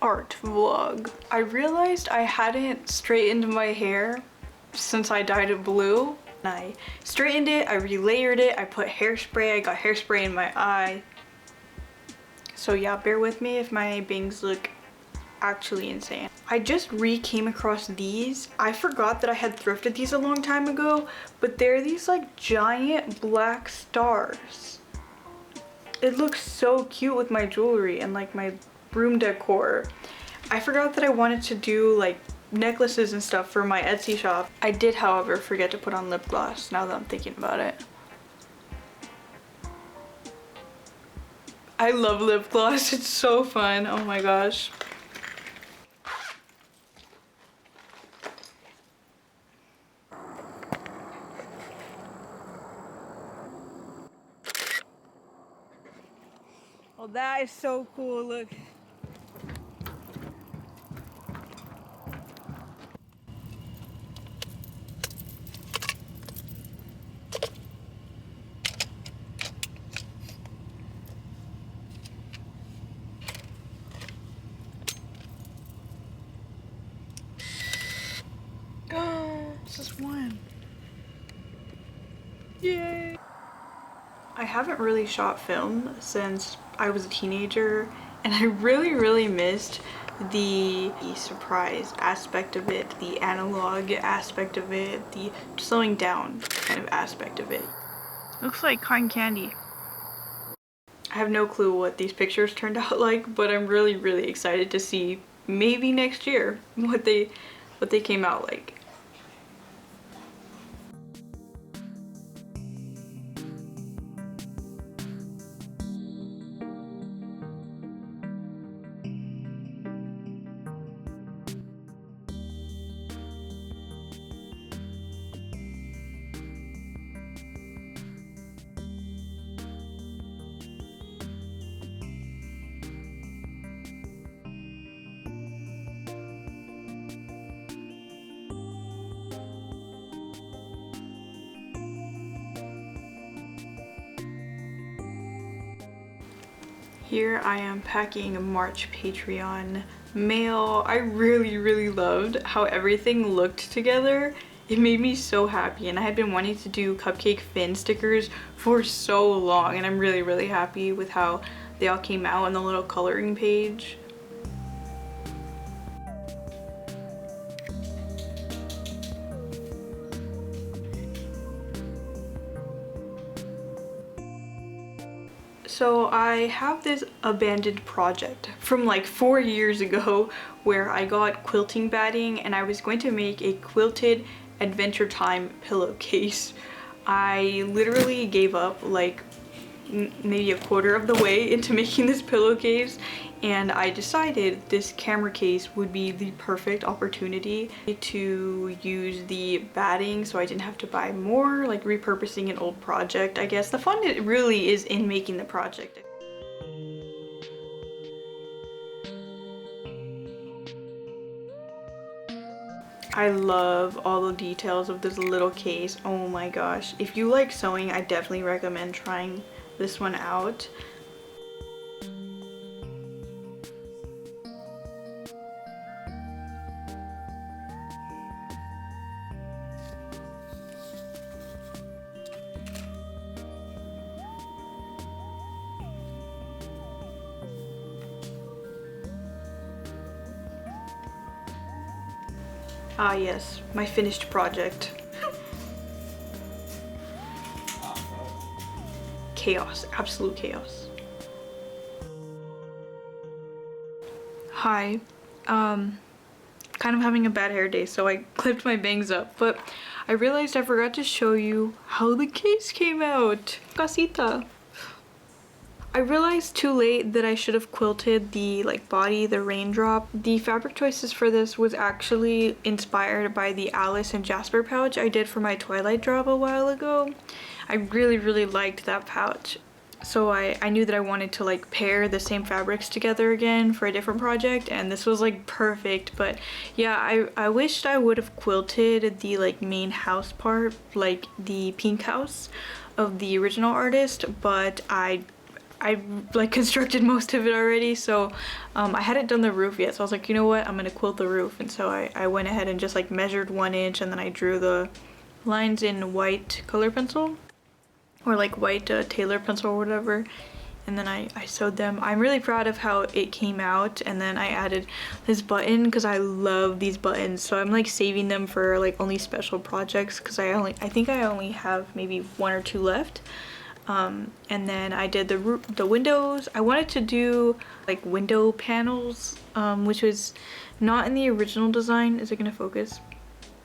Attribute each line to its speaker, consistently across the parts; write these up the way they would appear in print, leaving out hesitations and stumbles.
Speaker 1: art vlog. I realized I hadn't straightened my hair since I dyed it blue. I straightened it, I relayered it, I put hairspray, I got hairspray in my eye. So yeah, bear with me if my bangs look actually insane. I just came across these. I forgot that I had thrifted these a long time ago, but they're these like giant black stars. It looks so cute with my jewelry and like my room decor. I forgot that I wanted to do like necklaces and stuff for my Etsy shop. I did, however, forget to put on lip gloss now that I'm thinking about it. I love lip gloss. It's so fun. Oh my gosh. Oh, that is so cool. Look. It's just one. Yay! I haven't really shot film since I was a teenager, and I really missed the surprise aspect of it, the analog aspect of it, the slowing down kind of aspect of it. Looks like cotton candy. I have no clue what these pictures turned out like, but I'm really excited to see maybe next year what they came out like. Here I am packing March Patreon mail. I really loved how everything looked together. It made me so happy, and I had been wanting to do cupcake fin stickers for so long, and I'm really happy with how they all came out on the little coloring page. So I have this abandoned project from like 4 years ago where I got quilting batting and I was going to make a quilted Adventure Time pillowcase. I literally gave up like maybe a quarter of the way into making this pillowcase, and I decided this camera case would be the perfect opportunity to use the batting so I didn't have to buy more, like repurposing an old project. I guess the fun really is in making the project. I love all the details of this little case. Oh my gosh. If you like sewing, I definitely recommend trying this one out. Ah yes, my finished project. Chaos, absolute chaos. Hi, kind of having a bad hair day, so I clipped my bangs up, but I realized I forgot to show you how the case came out. Casita. I realized too late that I should have quilted the like body, the raindrop. The fabric choices for this was actually inspired by the Alice and Jasper pouch I did for my Twilight drop a while ago. I really liked that pouch. So I knew that I wanted to like pair the same fabrics together again for a different project, and this was like perfect. But yeah, I wished I would have quilted the like main house part, like the pink house of the original artist, but I I like constructed most of it already, so I hadn't done the roof yet, so I was like, you know what, I'm gonna quilt the roof. And so I went ahead and just like measured 1 inch, and then I drew the lines in white color pencil, or like white tailor pencil or whatever, and then I sewed them. I'm really proud of how it came out. And then I added this button because I love these buttons, so I'm like saving them for like only special projects, because I think I only have maybe 1 or 2 left. And then I did the windows. I wanted to do like window panels, which was not in the original design. Is it gonna focus?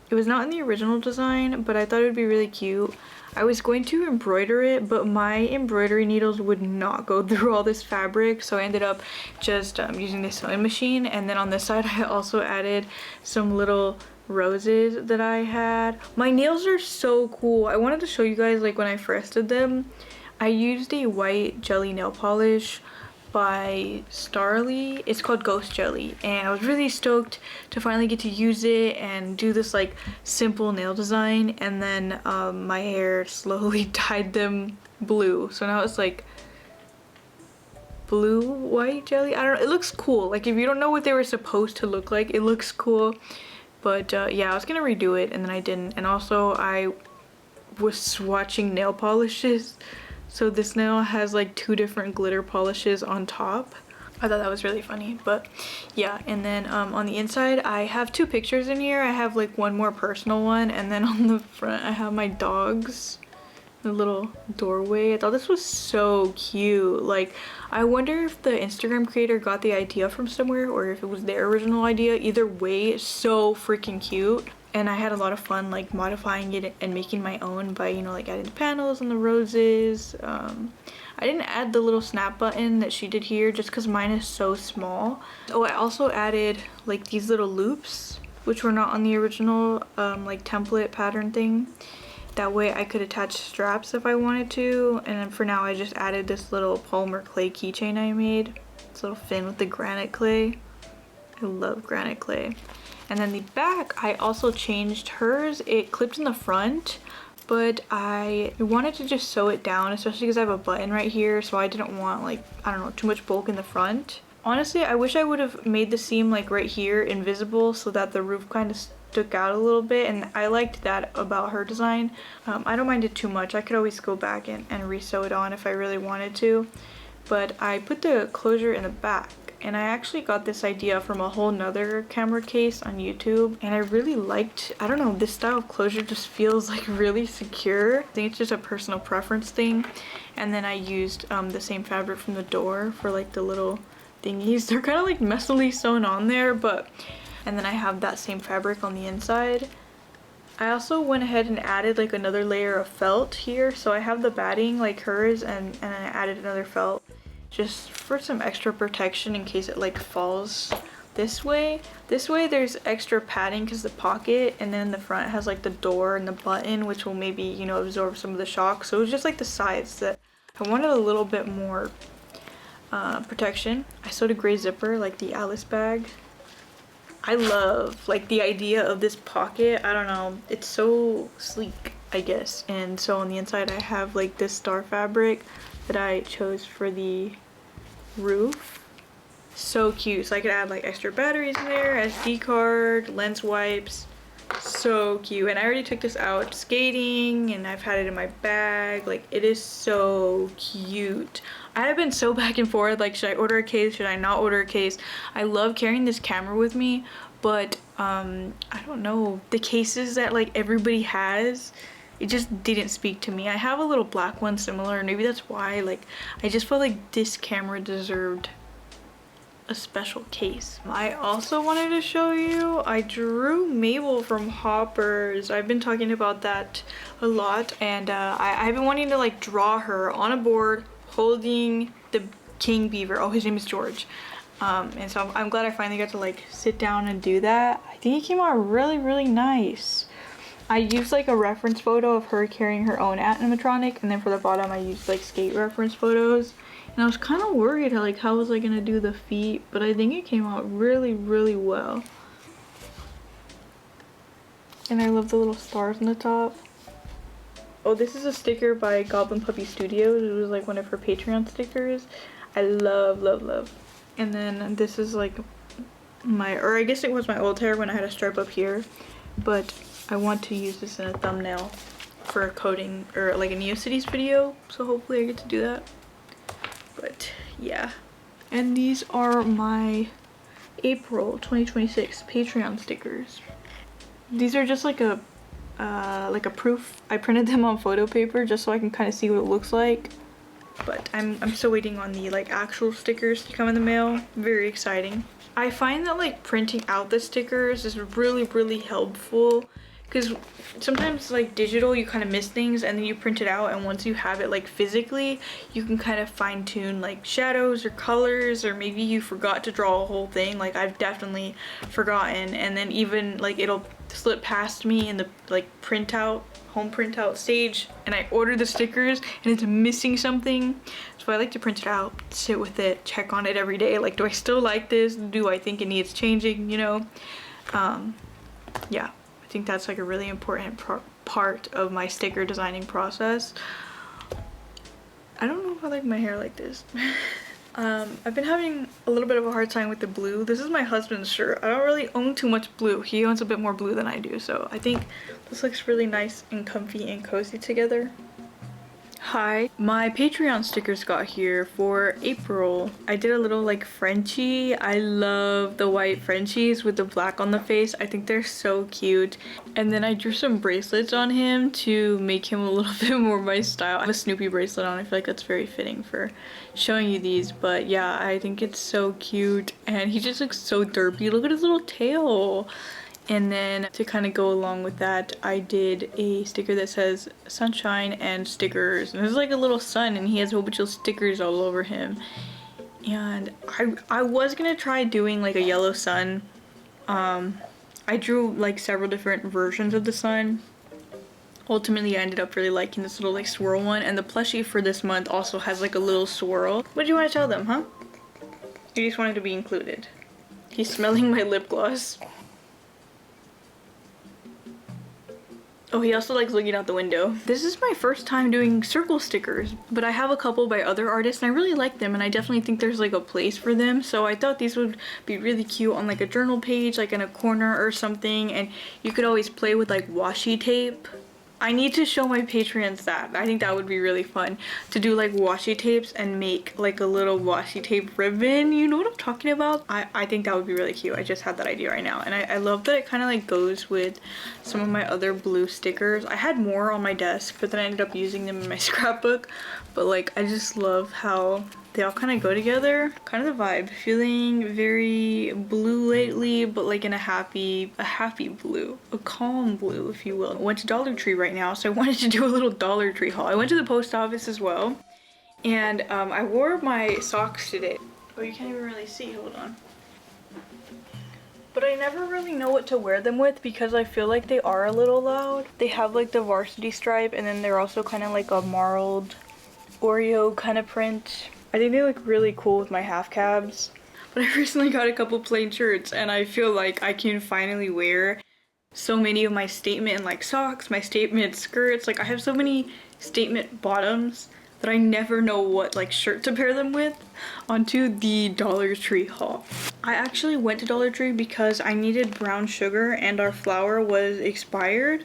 Speaker 1: It was not in the original design, but I thought it would be really cute. I was going to embroider it, but my embroidery needles would not go through all this fabric, so I ended up just using the sewing machine. And then on this side I also added some little roses that I had. My nails are so cool. I wanted to show you guys like when I first did them. I used a white jelly nail polish by stargirllee. It's called Ghost Jelly, and I was really stoked to finally get to use it and do this like simple nail design. And then my hair slowly dyed them blue, so now it's like blue white jelly. I don't know, it looks cool. Like if you don't know what they were supposed to look like, it looks cool. But yeah, I was gonna redo it and then I didn't. And also I was swatching nail polishes, so this nail has like 2 different glitter polishes on top. I thought that was really funny. But yeah, and then on the inside I have 2 pictures in here. I have like 1 more personal one, and then on the front I have my dogs, the little doorway. I thought this was so cute. Like I wonder if the Instagram creator got the idea from somewhere or if it was their original idea. Either way, it's so freaking cute. And I had a lot of fun like modifying it and making my own by, you know, like adding the panels and the roses. I didn't add the little snap button that she did here just because mine is so small. Oh, I also added like these little loops, which were not on the original like template pattern thing. That way I could attach straps if I wanted to. And then for now I just added this little polymer clay keychain I made. This little fin with the granite clay. I love granite clay. And then the back, I also changed hers. It clipped in the front, but I wanted to just sew it down, especially because I have a button right here, so I didn't want like, I don't know, too much bulk in the front. Honestly, I wish I would have made the seam like right here invisible so that the roof kind of stuck out a little bit, and I liked that about her design. I don't mind it too much. I could always go back and re-sew it on if I really wanted to, but I put the closure in the back. And I actually got this idea from a whole nother camera case on YouTube, and I really liked, I don't know, this style of closure just feels like really secure. I think it's just a personal preference thing. And then I used the same fabric from the door for like the little thingies. They're kind of like messily sewn on there, but, and then I have that same fabric on the inside. I also went ahead and added like another layer of felt here, so I have the batting like hers, and I added another felt just for some extra protection in case it like falls this way. This way there's extra padding because the pocket, and then in the front it has like the door and the button, which will maybe, you know, absorb some of the shock. So it was just like the sides that I wanted a little bit more protection. I sewed a gray zipper like the Alice bag. I love like the idea of this pocket. I don't know, it's so sleek, I guess. And so on the inside I have like this star fabric that I chose for the roof. So cute. So I could add like extra batteries in there, SD card, lens wipes. So cute. And I already took this out skating, and I've had it in my bag. Like it is so cute. I have been so back and forth, like should I order a case, should I not order a case? I love carrying this camera with me, but I don't know, the cases that like everybody has, it just didn't speak to me. I have a little black one similar, and maybe that's why, like, I just felt like this camera deserved a special case. I also wanted to show you, I drew Mabel from Hoppers. I've been talking about that a lot, and I've been wanting to like draw her on a board holding the king beaver. Oh, his name is George. And so I'm glad I finally got to like sit down and do that. I think it came out really, really nice. I used like a reference photo of her carrying her own animatronic, and then for the bottom I used like skate reference photos. And I was kind of worried like how was I gonna do the feet, but I think it came out really, really well. And I love the little stars on the top. Oh, this is a sticker by Goblin Puppy Studios. It was like one of her Patreon stickers. I love, love, love. And then this is like my, or I guess it was my old hair when I had a stripe up here, but I want to use this in a thumbnail for a coding or like a Neocities video, so hopefully I get to do that. But yeah, and these are my April 2026 Patreon stickers. These are just like a proof. I printed them on photo paper just so I can kind of see what it looks like. But I'm still waiting on the like actual stickers to come in the mail. Very exciting. I find that like printing out the stickers is really helpful, because sometimes like digital you kind of miss things, and then you print it out, and once you have it like physically, you can kind of fine tune like shadows or colors, or maybe you forgot to draw a whole thing. Like I've definitely forgotten, and then even like it'll slip past me in the like home printout stage, and I order the stickers and it's missing something. So I like to print it out, sit with it, check on it every day. Like, do I still like this? Do I think it needs changing, you know? Yeah, I think that's like a really important part of my sticker designing process. I don't know if I like my hair like this. I've been having a little bit of a hard time with the blue. This is my husband's shirt. I don't really own too much blue. He owns a bit more blue than I do, so I think this looks really nice and comfy and cozy together. Hi, my Patreon stickers got here for April. I did a little like Frenchie. I love the white Frenchies with the black on the face. I think they're so cute. And then I drew some bracelets on him to make him a little bit more my style. I have a Snoopy bracelet on. I feel like that's very fitting for showing you these. But yeah, I think it's so cute. And he just looks so derpy. Look at his little tail. And then to kind of go along with that, I did a sticker that says sunshine and stickers. And there's like a little sun, and he has a whole bunch of stickers all over him. And I was gonna try doing like a yellow sun. I drew like several different versions of the sun. Ultimately, I ended up really liking this little like swirl one. And the plushie for this month also has like a little swirl. What do you want to tell them, huh? You just wanted to be included. He's smelling my lip gloss. Oh, he also likes looking out the window. This is my first time doing circle stickers, but I have a couple by other artists and I really like them, and I definitely think there's like a place for them. So I thought these would be really cute on like a journal page, like in a corner or something, and you could always play with like washi tape. I need to show my patrons that. I think that would be really fun to do like washi tapes and make like a little washi tape ribbon. You know what I'm talking about? I think that would be really cute. I just had that idea right now. And I love that it kind of like goes with some of my other blue stickers. I had more on my desk, but then I ended up using them in my scrapbook. But like, I just love how they all kind of go together. Kind of the vibe. Feeling very blue lately, but like in a happy blue. A calm blue, if you will. I went to Dollar Tree right now, so I wanted to do a little Dollar Tree haul. I went to the post office as well. And I wore my socks today. Oh, you can't even really see. Hold on. But I never really know what to wear them with because I feel like they are a little loud. They have like the varsity stripe, and then they're also kind of like a marled Oreo kind of print. I think they look really cool with my half cabs. But I recently got a couple plain shirts, and I feel like I can finally wear so many of my statement like socks, my statement skirts. Like I have so many statement bottoms that I never know what like shirt to pair them with onto the Dollar Tree haul. I actually went to Dollar Tree because I needed brown sugar and our flour was expired.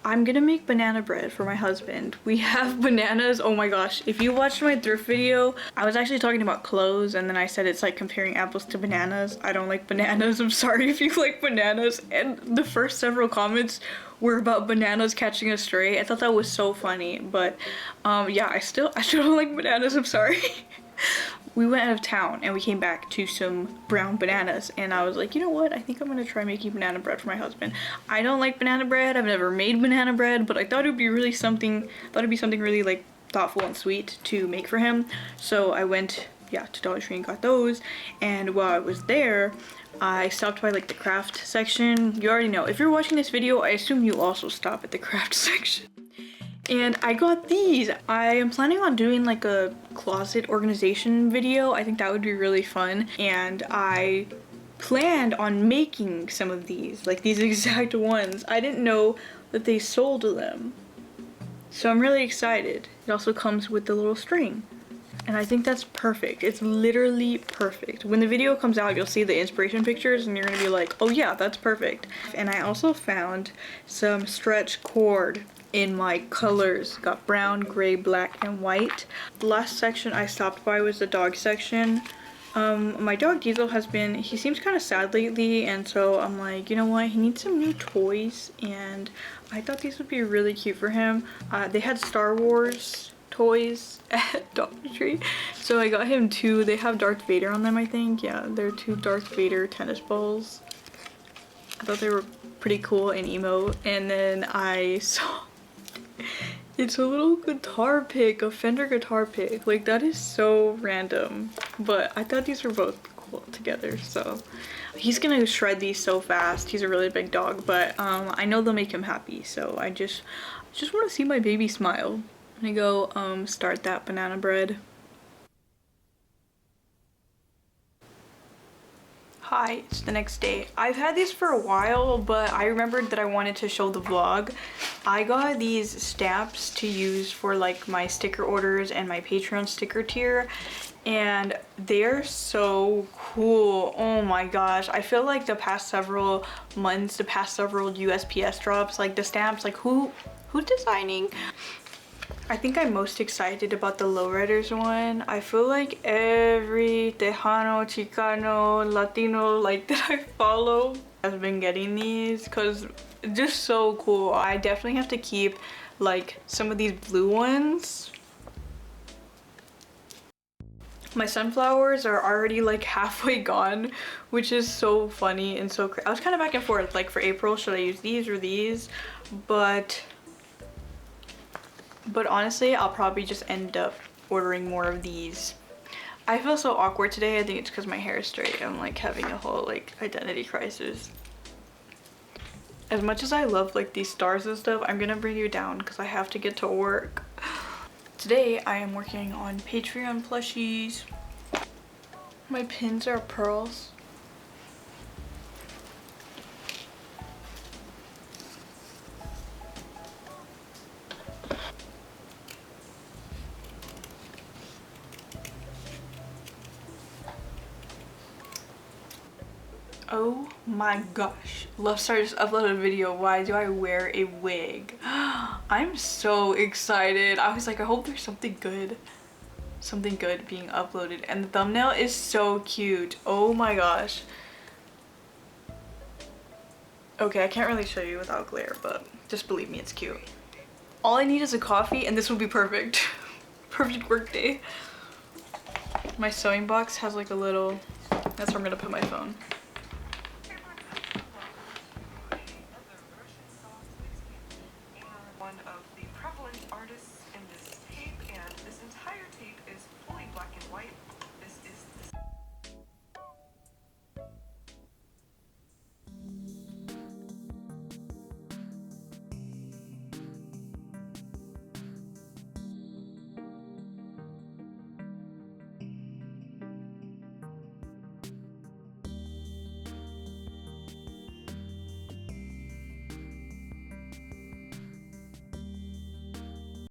Speaker 1: I'm gonna make banana bread for my husband. We have bananas. Oh my gosh, if you watched my thrift video, I was actually talking about clothes, and then I said it's like comparing apples to bananas. I don't like bananas. I'm sorry if you like bananas. And the first several comments were about bananas catching a stray. I thought that was so funny, but yeah, I still don't like bananas. I'm sorry. We went out of town and we came back to some brown bananas, and I was like, you know what, I think I'm gonna try making banana bread for my husband. I don't like banana bread. I've never made banana bread, but I thought it would be really something really like thoughtful and sweet to make for him. So I went, yeah, to Dollar Tree and got those. And while I was there, I stopped by like the craft section. You already know, if you're watching this video, I assume you also stop at the craft section. And I got these. I am planning on doing like a closet organization video. I think that would be really fun. And I planned on making some of these, like these exact ones. I didn't know that they sold them. So I'm really excited. It also comes with the little string. And I think that's perfect. It's literally perfect. When the video comes out, you'll see the inspiration pictures and you're gonna be like, oh yeah, that's perfect. And I also found some stretch cord in my colors. Got brown, gray, black, and white. The last section I stopped by was the dog section. My dog Diesel he seems kind of sad lately, and so I'm like, you know what, he needs some new toys, and I thought these would be really cute for him. They had Star Wars toys at Dollar Tree, so I got him two. They have Darth Vader on them, I think. Yeah, they're two Darth Vader tennis balls. I thought they were pretty cool and emo. And then I saw it's a little guitar pick, a Fender guitar pick. Like, that is so random, but I thought these were both cool together. So he's gonna shred these so fast. He's a really big dog, but I know they'll make him happy, so I just want to see my baby smile. I'm gonna go start that banana bread. Hi, it's the next day. I've had these for a while, but I remembered that I wanted to show the vlog. I got these stamps to use for like my sticker orders and my Patreon sticker tier, and they're so cool. Oh my gosh, I feel like the past several months, the past several USPS drops, like the stamps, like who's designing? I think I'm most excited about the lowriders one. I feel like every Tejano, Chicano, Latino like that I follow has been getting these because it's just so cool. I definitely have to keep like some of these blue ones. My sunflowers are already like halfway gone, which is so funny and so I was kind of back and forth, like for April, should I use these or these? But honestly, I'll probably just end up ordering more of these. I feel so awkward today. I think it's because my hair is straight. I'm like having a whole like identity crisis. As much as I love like these stars and stuff, I'm gonna bring you down because I have to get to work. Today I am working on Patreon plushies. My pins are pearls. Oh my gosh, Lovestar just uploaded a video, why do I wear a wig? I'm so excited. I was like, I hope there's something good being uploaded, and the thumbnail is so cute. Oh my gosh. Okay, I can't really show you without glare, but just believe me, it's cute. All I need is a coffee and this will be perfect. Perfect work day. My sewing box has like a little, that's where I'm gonna put my phone.